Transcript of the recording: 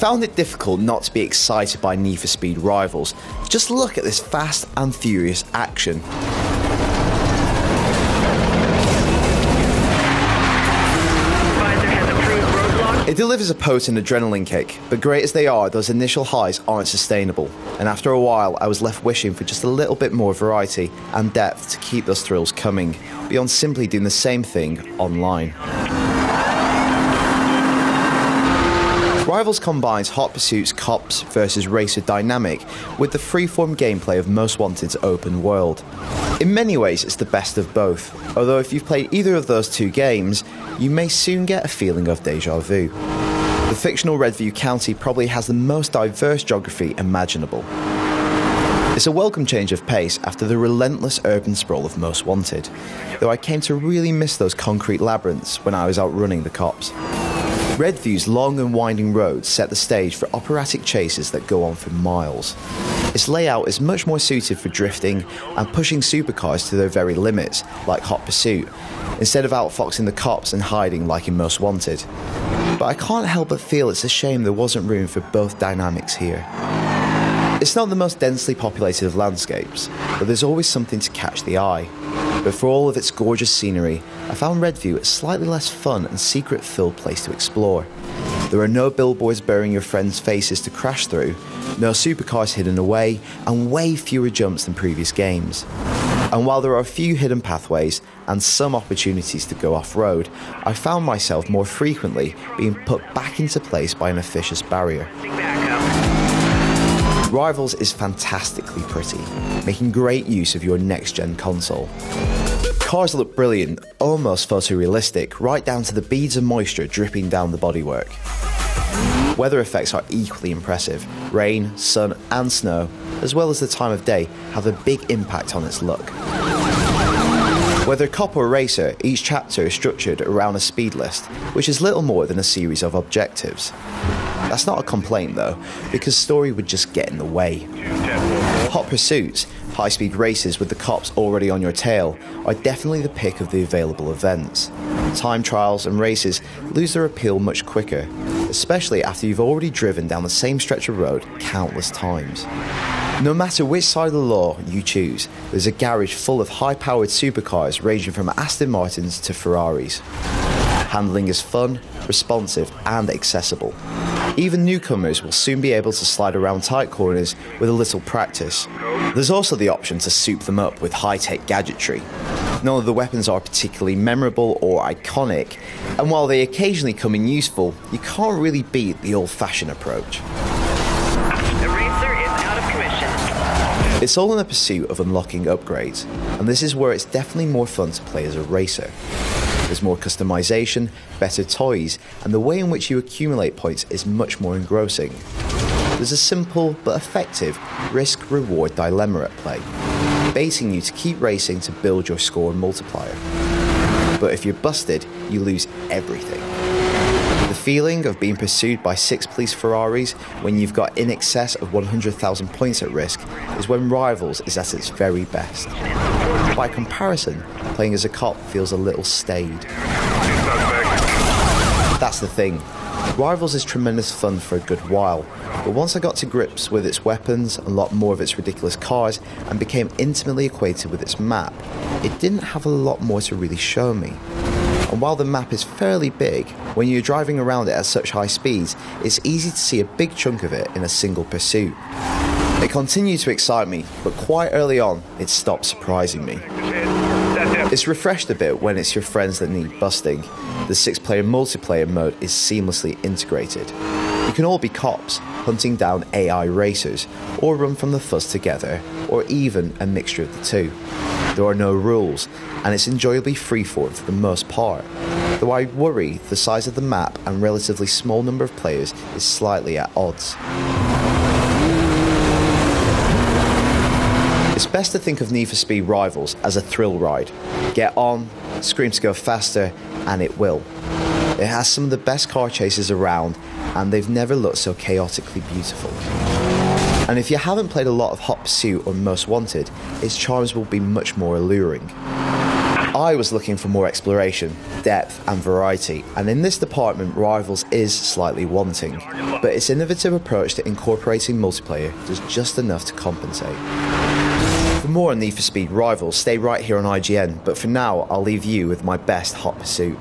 found it difficult not to be excited by Need for Speed Rivals. Just look at this fast and furious action. It delivers a potent adrenaline kick, but great as they are, those initial highs aren't sustainable, and after a while I was left wishing for just a little bit more variety and depth to keep those thrills coming, beyond simply doing the same thing online. Rivals combines Hot Pursuit's cops versus racer dynamic with the freeform gameplay of Most Wanted's open world. In many ways it's the best of both, although if you've played either of those two games, you may soon get a feeling of déjà vu. The fictional Redview County probably has the most diverse geography imaginable. It's a welcome change of pace after the relentless urban sprawl of Most Wanted, though I came to really miss those concrete labyrinths when I was outrunning the cops. Redview's long and winding roads set the stage for operatic chases that go on for miles. Its layout is much more suited for drifting and pushing supercars to their very limits, like Hot Pursuit, instead of outfoxing the cops and hiding like in Most Wanted. But I can't help but feel it's a shame there wasn't room for both dynamics here. It's not the most densely populated of landscapes, but there's always something to catch the eye. But for all of its gorgeous scenery, I found Redview a slightly less fun and secret-filled place to explore. There are no billboards burying your friends' faces to crash through, no supercars hidden away, and way fewer jumps than previous games. And while there are a few hidden pathways and some opportunities to go off-road, I found myself more frequently being put back into place by an officious barrier. Rivals is fantastically pretty, making great use of your next-gen console. Cars look brilliant, almost photorealistic, right down to the beads of moisture dripping down the bodywork. Weather effects are equally impressive. Rain, sun and snow, as well as the time of day, have a big impact on its look. Whether cop or racer, each chapter is structured around a speed list, which is little more than a series of objectives. That's not a complaint though, because story would just get in the way. Hot Pursuits, high-speed races with the cops already on your tail, are definitely the pick of the available events. Time trials and races lose their appeal much quicker, especially after you've already driven down the same stretch of road countless times. No matter which side of the law you choose, there's a garage full of high-powered supercars ranging from Aston Martins to Ferraris. Handling is fun, responsive and accessible. Even newcomers will soon be able to slide around tight corners with a little practice. There's also the option to soup them up with high-tech gadgetry. None of the weapons are particularly memorable or iconic, and while they occasionally come in useful, you can't really beat the old-fashioned approach. The racer is out of commission. It's all in the pursuit of unlocking upgrades, and this is where it's definitely more fun to play as a racer. There's more customization, better toys, and the way in which you accumulate points is much more engrossing. There's a simple but effective risk-reward dilemma at play, baiting you to keep racing to build your score and multiplier. But if you're busted, you lose everything. The feeling of being pursued by 6 police Ferraris when you've got in excess of 100,000 points at risk is when Rivals is at its very best. By comparison, playing as a cop feels a little staid. That's the thing. Rivals is tremendous fun for a good while, but once I got to grips with its weapons, unlocked more of its ridiculous cars, and became intimately acquainted with its map, it didn't have a lot more to really show me. And while the map is fairly big, when you're driving around it at such high speeds, it's easy to see a big chunk of it in a single pursuit. It continued to excite me, but quite early on, it stopped surprising me. It's refreshed a bit when it's your friends that need busting. The 6-player multiplayer mode is seamlessly integrated. You can all be cops, hunting down AI racers, or run from the fuzz together, or even a mixture of the two. There are no rules, and it's enjoyably freeform for the most part, though I worry the size of the map and relatively small number of players is slightly at odds. It's best to think of Need for Speed Rivals as a thrill ride. Get on, scream to go faster, and it will. It has some of the best car chases around, and they've never looked so chaotically beautiful. And if you haven't played a lot of Hot Pursuit or Most Wanted, its charms will be much more alluring. I was looking for more exploration, depth and variety, and in this department Rivals is slightly wanting, but its innovative approach to incorporating multiplayer does just enough to compensate. For more on Need for Speed Rivals, stay right here on IGN, but for now I'll leave you with my best Hot Pursuit.